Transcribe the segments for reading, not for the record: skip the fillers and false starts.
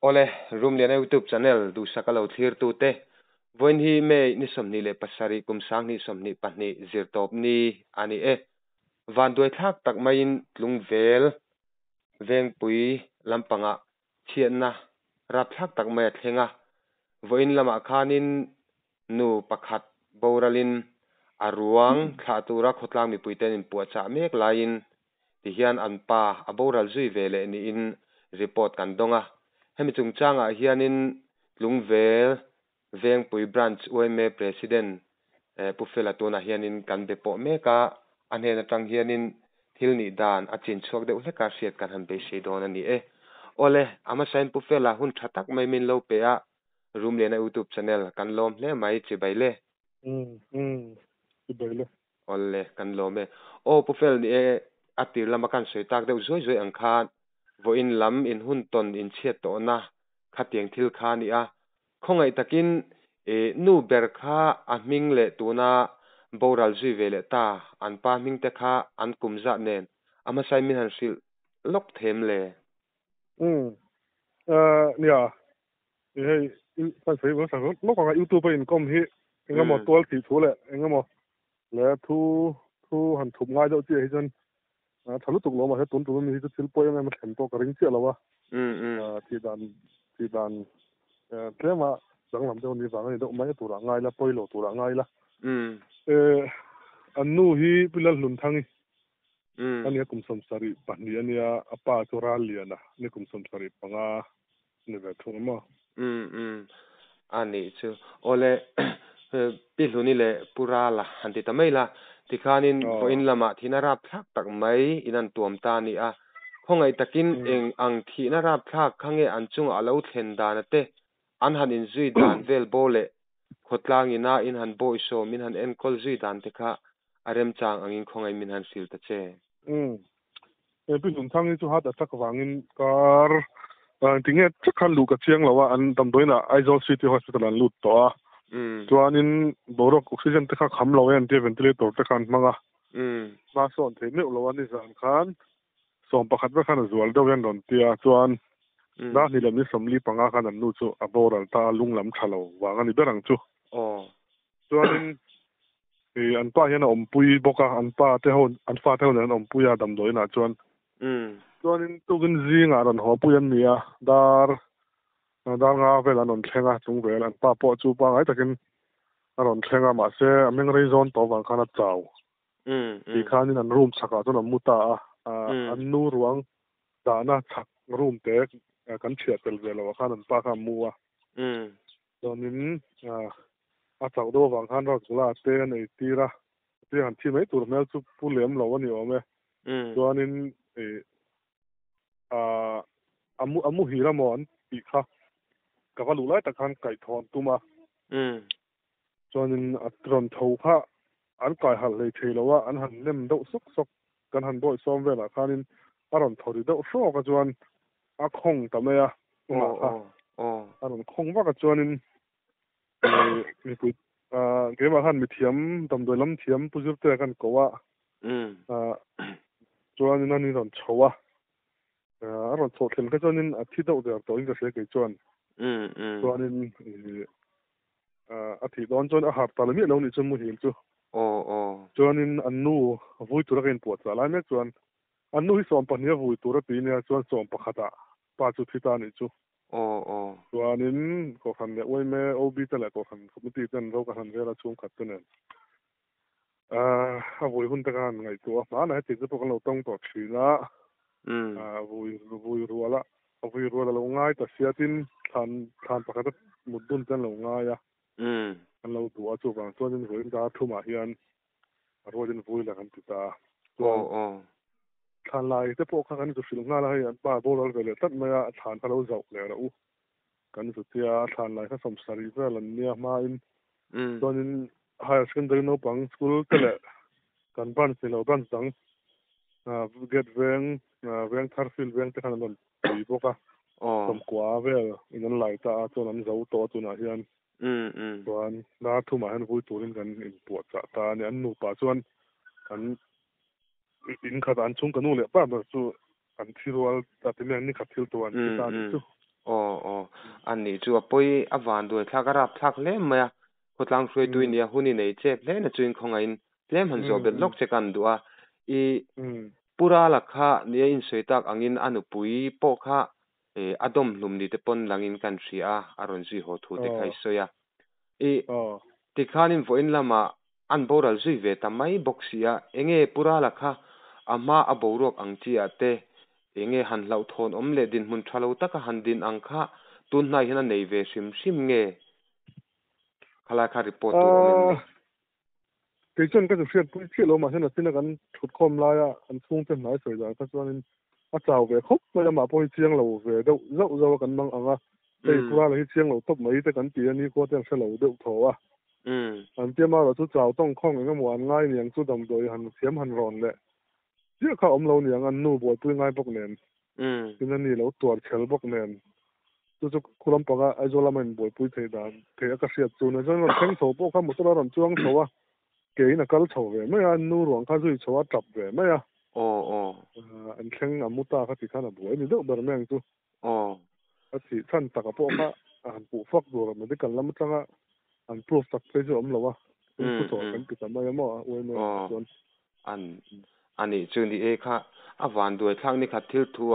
ole room le na YouTube channel du sakalo thlir tu te voin hi me ni somni le pasari kum sang ni somni pahni zirtop ni ani van doi thak tak main tlungvel veng pui lampanga thianna rap thak tak mai thlenga voin lama khanin nu pakhat boralin aruang thla tura khotlang mi puiten in puacha mek lain ti hian anpa aboral zui vele ni in report kan donga hemi chungchanga hianin lungvel vengpui branch OMA president pufela tuna hianin kan bepo meka anhena tang hianin thilni dan achin chuak de uleka siat kan han be seidon ani ole ama sain pufela hun thatak mai min lo pe a room le na YouTube channel kan lom hle mai chi baile chi baile ole kan lome o pufel ni atir lama kan soitak deuh zoi zoi ang khan vo in lam in hun ton in chiat to na khatiang thil kha ni a khongai takin nu ber kha a hming le tuna boral zui vele ta an pa hming te kha an kumza nen ama sai min han sil lok them le nia hei sai sai wo sang lo ka YouTube in kom hi enga mo tol ti thu le enga mo le thu han thum ngai do ti hi jan thalu tuk lo ma he tun tu mi hi til po yang ma thlen to ka ring che lawa ti dan tema dang lam do ni ba ngai do mai tu ra ngai la poi lo tu ra ngai la anu hi pilal lun thangi ania kum som sari pani ania apa choral liana ni kum som sari panga ni ve thung ma ani chu ole piluni le purala hanti tamaila tikhanin vo in lama thinara phak tak mai inan tuam ta ni a khongai takin eng ang thina ra phak khange anchung alo thlen dan ate an han in zui dan vel bole khotlang ina in han boy so min han en kol zui dan te kha arem chang angin khongai min han sil ta che pilun thangi chu hat atak wangin kar tinge chakhan lu ka chiang lawa an damdoina Aizawl City Hospital an lut to a chuanin borok oxygen te kha kham lo en te ventilator te khan manga ma son the me lo ani zan khan som pakhat ba khan zual do yan don tia chuan na ni lam ni somli panga khan an nu chu aboral ta lunglam thalo wang ani berang chu chuanin an pa hian om pui boka an pa te hon an fa te hon an om puya damdoina chuan chuanin tugin zinga ron ho puyan nia dar nga vel an on thlenga chung vel an pa po chu pa ngai takin aron thlenga ma se ameng rei zon to wang khana chaw ti khanin an room chaka chun muta an nu ruang da na chak room te kan thia tel velo khan an pa kha muwa chonin a chaw do wang khan ro chula te nei tira te han thi mai tur mel chu pulem lo ani ome chuanin amu hira mon ti kha ka lu lai ta khan kai thon tuma chuanin atron tho kha an kai hal lei theilowa an han lem do sok kan han boy som vela khanin aron thori do so ka chuan a khong ta me a aron khong wa ka chuanin mi pu ke ma han mi thiam tam doi lam thiam puzur te kan kowa chuanin ani ron chowa aron tho thlen ka chuanin a thi do der to in ka se ke chuan chuanin a thi don chuan a har ta mi lo ni chu mu him chu chuanin an nu vui tur ken po cha lai mek chuan an nu hi som pahnia vui tur a pi nia chuan som pakhata pa chu thita ni chu chuanin ko khan le oi me ob ta la ko khan committee ten ro ka han vela chung khat nen a vui hun ta kan ngai tu ma na ti chu ko lo tong to thina vui ruala lo ngai ta siatin than pakhata mudun ten lo ngai a an lo tu a chu bang chuanin voi da thuma hian rodin vui la kan ta than lai te po kha kan chu sil nga la hian pa bolol vele tat maya than thalo zau le ra u kan chu tia than lai kha som sari vel an nia ma in chuanin higher secondary no pang school tele kan ban se lo ban sang get veng tharfil veng te khan don pi boka som kwa vel in an lai ta chuan an zau to chuna hian chuan na thuma han vui turin kan in puat cha ta ni an nu pa chuan kan in khat an chung kanu le pa ma chu an thirual ta te ni khathil to an ta ni chu อันนี้จูปอยอวันด้วยทักรับทักเล่มมาคนลังช่วยตัวเนี่ยหุ่นนี่เจ็บเล่นจุนของไอ้เล่มหันจบเป็นล็อกเจกันดัวปุระลักขะเนี่ยอินสวยตักอังอินอนุปุยปอกขะอดมลุมนี่เตปนลังอินกันเสียอารมณ์จีโหทูติใครสวยติขานินฝอินละมาอันโบราณจุยเวทำไมบอกเสียปุระลักขะอามาอโบรกอังจีอาเตหันเหล่าทนเลดินมุนทะเลาตะกหันดินอังคะตุนนายหันในเวชิมขลาคาริปอตัวที่จนก็จะเชื่อผู้เชื่อเรามาเช่นนั้นกันชุดคมลายอันทุ่งเต็มหลายสวยจังเพราะฉะนั้นอาจารย์เวครบไม่ได้มาพอเชียงเราเวเดากันมั่งอ่ะแต่พวกเราที่เชียงเราตบไม่แต่กันปีนี้ก็ยังเฉลาเดือดโถอันเจ้ามาเราทุกเจ้าต้องคล้องกันหมดง่ายเนี่ยสุดดำโดยหันเสียมหันร้อนเลยเชื่อเขาเราเนี่ยอันนู้บวชตัวง่ายพวกเนนที่นั่นนี่เราตรวจเชลพวกเนนจุกคุณลำปางไอโซลามันบวชปุ้ยเทดานเทอกระเสียจูนจนเราเพ่งโถพวกเขาหมดตัวเราจ้วงโถเกย์นักการโถเวไม่อันนู้หลวงเขาจุยโถจับเวไม่อันเพ่งอามุตาเขาที่ข้าน่ะบวชนี่เด็กบารมีตัวเขาที่ท่านตะกับพวกเขาอันปูฟักตัวเราไม่ได้กันแล้วมันจังอันพรูฟตักไปจอมเราผู้สอนกันกิจไม่ยอมเว้ยไม่ส่วนอันนี้จุนดีค่ะอวันด้วยทางนี้ขัดทิลทัว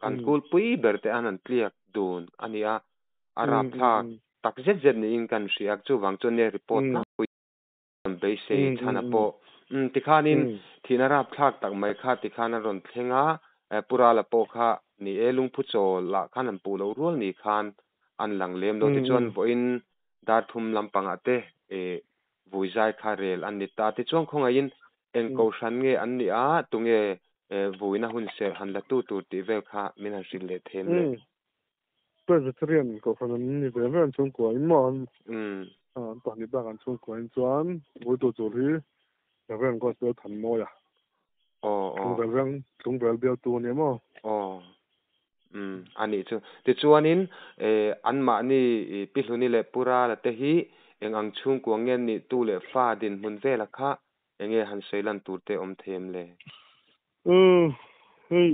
กันกูปุยเบิร์ตอันนั้นเปลี่ยนดูนอันนี้อารับทักตักเจ็ดนี่อินกันเสียจูวังจนเนี่ยรีพอร์ตนะปุยเบสชนะโปติขานินที่นารับทักตักไม่ค่ะติขานารอนเพลงปุราละโปค่ะนี่ลุงพุโจละขันปูเรารัวนี่ขันอันหลังเลี้ยมโดยที่จวนบ่อินดาทุ่มลำปังอาเตวุ้ยใจคาเรลอันนี้ตาที่จวนคงไงอินก็ฉันเงอันนี้ตรงวุ้ยน่าหุ่นเสียหันละตู้ที่เวลค่ะมินาสิเลเทมเลยเพื่อนจะเรียนก็คนนั้นนี่เป็นเรื่องช่วงกว่าอินมอนตอนนี้บ้านช่วงกว่าอินจวนวุ้ยตัวจุลีแต่เรื่องก็เสียทันโมยช่วงเบียวตัวเนี่ยมั้งอันนี้จู่ที่จวนนี้อันมานี่พิลุนี่เลปุระละเตหีอังช่วงกว่าเงี้ยนี่ตู้เลฟ้าดินมุนเวลค่ะหันเซลันตูเตอมเทมเลยเฮ้ย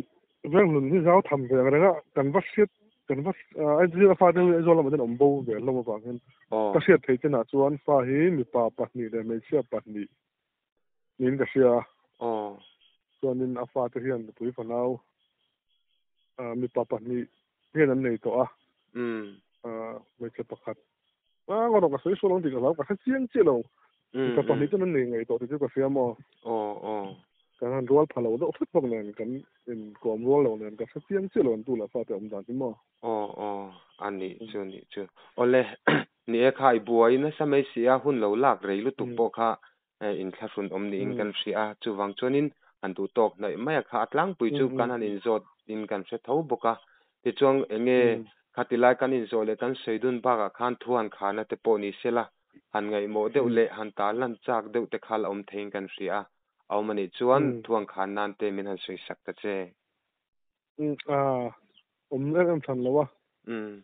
เรื่องหนึ่งที่เขาทำอย่างไรก็กันวัดเสียกันวัดไอ้ที่เราฟ้าเนี่ยไอ้โซลามันจะอมบูเดี๋ยวเรามาฟังกันก็เสียเทจะน่าชวนฟ้าหิมีป่าปัดนี่แต่ไม่เชื่อปัดนี่นี่ก็เสียส่วนนี้อาฟ้าจะเห็นปุ๋ยฝนเอามีป่าปัดนี่เห็นนั้นในตัวไม่เชื่อประคัดก็ต้องก็สวยสุดลงดีกับเราก็แค่เสียงเจ้าแต่ตอนนี้ก็นั่นเองไงตัวที่ก็เสียมั้งการรัวพะโล้ต้องฝึกพวกนั้นกันเป็นกลุ่มรัวเหล่านั้นก็เสียงเจ้าหลวนตัวละฟ้าแต่อมดานที่มั้งอันนี้จู่โอเล่นี่ค่ะไอ้บัวนี่สมัยเสียหุ่นเหล่าลากเรลุตุกโปค่ะอินทัศน์อมนี่อินกันเสียจู่วังจวนินอันตุตกในไม่ค่ะอัดลังปุยจู่กันอันอินโซดอินกันเสท้าบกะที่จวงขัดติลายกันอินโซเลตันเสดุนบากขันทวนขานะเตปอนิเซล่ะหันไงโมเดลเละหันตาลันจากเดวเตขัลอมเทงกันเสียเอามันนี่จวนทวงขานนันเตมินหันสวยสักตะเจผมเริ่มทันแล้วว่า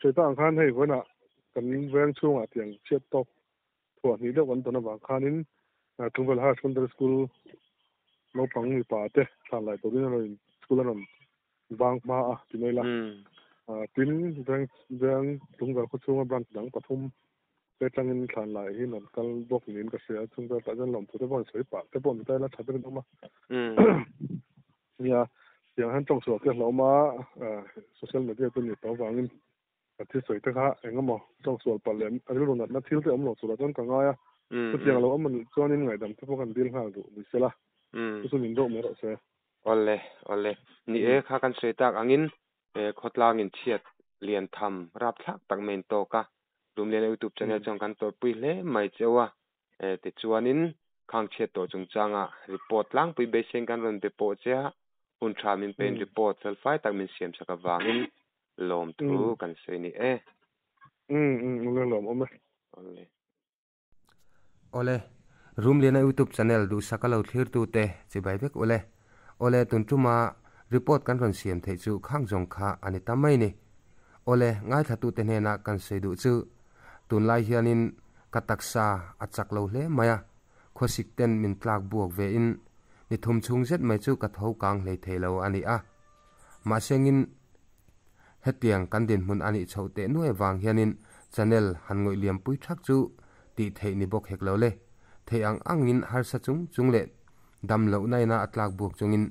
ช่วยตั้งขานให้คนอ่ะกันแรงช่วงอ่ะอย่างเชียบตกถั่วนี้เรื่องวันตอนนั้นบางขานนี้ทุ่งเวลาคนเดินสกูลเราฟังมีป่าเตะทางไหลตัวนี้เราสกูลนั้นบางมาที่ไหนล่ะทิ้งแรงทุ่งเวลาคนช่วงบางดังปฐมไปตั้งเงินทางไหลที่นั่นกันบอกเงินก็เสียทุ่งเวลาแต่ยังหล่อมตัวได้บอลสวยป่าแต่บอลได้แล้วชัดเป็นต้องมาเนี่ยอย่างนั้นต้องสวดเกี่ยวกับมาโซเชียลมีเดียตัวนี้ตัวฟังที่สวยแต่ค่ะเองก็มองต้องสวดปะเลนอันนี้เราหนักทิ้งแต่อมหลอดสวดจนกังไงก็เจียงเราว่ามันช่วงนี้ไงดำที่พวกกันดิ้นห่างดูมิเสละก็ส่วนนี้โดนไม่ได้เสียโอเล่นี่ข้ากันสวยตากอังอินขดลางินเชียดเรียนทำรับทักตักเมนโตกะรวมเรียนยูทูบชาแนลจังกันตัวปุยเล่ไม่เจ้าว่าติดชวนินข้างเชียดตัวจงจังรีพอร์ตล้างปุยเบสเชงกันรันเดโปเจ้าคุณชามินเป็นรีพอร์ตเซลไฟตักมินเสียมสักวางินลมทรูกันเสนี่เรื่องลมไหมโอเล่รูมเรียนยูทูบชาแนลดูสักเราเที่ยวตัวเตะจะไปเด็กโอเล่ตุนจุมารีพอร์ตกันรันเสียมเทจูข้างจงขาอันนี้ทำไมนี่โอเล่ง่ายถ้าตัวเตเนนักกันเสดูจูตุนไลเฮียนินกัตักษาอัดจักเราเล่มายาข้อสิกเต็นมินปลากบวกเวอินนิทุมชุงเจ็ดไม่จู่กระทบกลางเลยเทเลวอันนี้มาเชงินเฮ hetiang kan din mun ani chote nuai wang hianin channel han ngoi liam pui thak chu ti thei ni bok hek lo le theiang angin har sa chung le dam lo nai na atlak buk chungin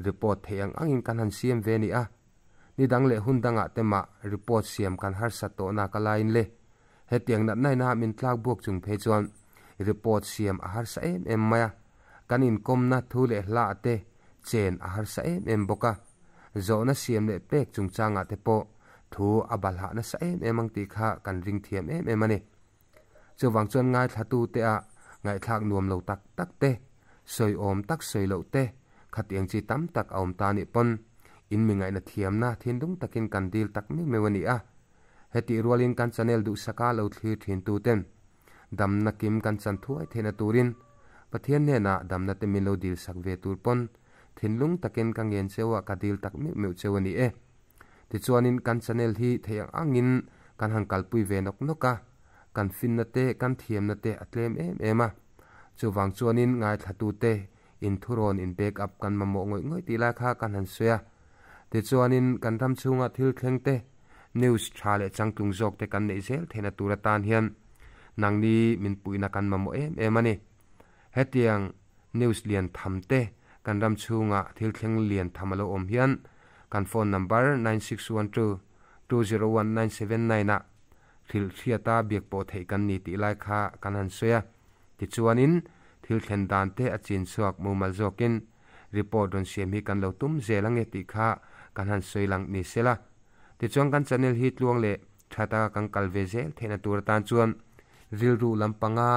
report theiang angin kan han siam ve ni a ni dang le hun danga tema report siam kan har sa to na ka lain le hetiang nat nai na min tlak buk chung phe chuan report siam a har sa em maya kanin kom na thu le hla te chen a har sa em boka zona siam le pek chung changa te po thu abal ha na sa em ang ti kha kan ring thiam em ani chuwang chuan ngai thatu te a ngai thak nuam lo tak tak te soi om tak soi lo te khatiang chi tam tak om ta ni pon in mi ngai na thiam na thin dung takin kan dil tak mi mewani a heti rolin kan channel du saka lo thlir thin tu ten dam na kim kan chan thuai thena turin pathian ne na dam na te min lo dil sak ve tur pon thinlung takin ka ngen chewa ka dil tak mi meu chewani e ti chuanin kan channel hi theiang angin kan hangkal pui ve nok noka kan fin na te kan thiam na te atlem ema chuwang chuanin ngai thatu te in thuron in back up kan mamo ngoi ti la kha kan han soya ti chuanin kan ram chunga thil thleng te news thale changtung jok te kan nei zel thena tura tan hian nangni min puina kan mamo emani hetiang news lian thamte kan ram chunga thil thleng lian thamalo om hian kan phone number 9612 201979 na thil thiata biak po thei kan ni ti lai kha kan han soya ti chuanin thil thlen dan te achin suak mumal zokin report on siam hi kan lo tum zelange ti kha kan han soilang ni sela ti chuang kan channel hi tluang le thata kan kalve zel thena tur tan chuan rilru lampanga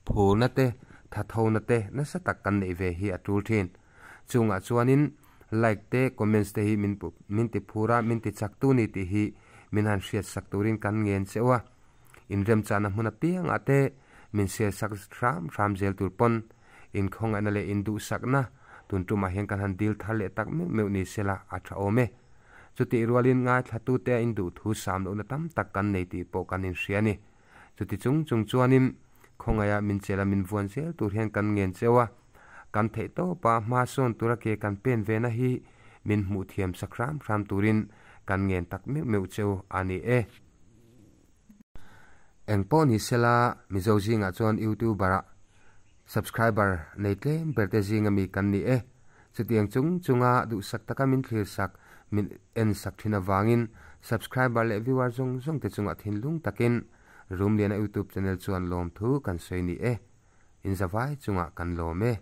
phuna te thathona te na sa tak kan nei ve hi atul thin chunga chuanin like te comments te hi min ti phura min ti chaktu ni ti hi min han share sak turin kan ngen chewa in rem chana hmuna piang ate min share sak ram zel tur pon in khong ana le in du sakna tun tu ma hen kan han dil thar le tak me ni sela atha ome chuti rualin nga thatu te in du thu sam no na tam tak kan nei ti po kan in hriani chuti chung chuanin khongaya min chela min vuan zel tur hen kan ngen chewa kan thei to pa ma son turake kan pen ve na hi min mu thiam sakram ram turin kan ngen tak meu cheu ani e engpon hi sela mizo jinga chon youtuber subscriber nei tlem berte jinga mi kan ni e chutiang chunga du sak taka min thlir sak min en sak thina wangin subscriber le viewer jong te chunga thinlung takin room liana youtube channel chuan lom thu kan sei ni e in zawai chunga kan lom e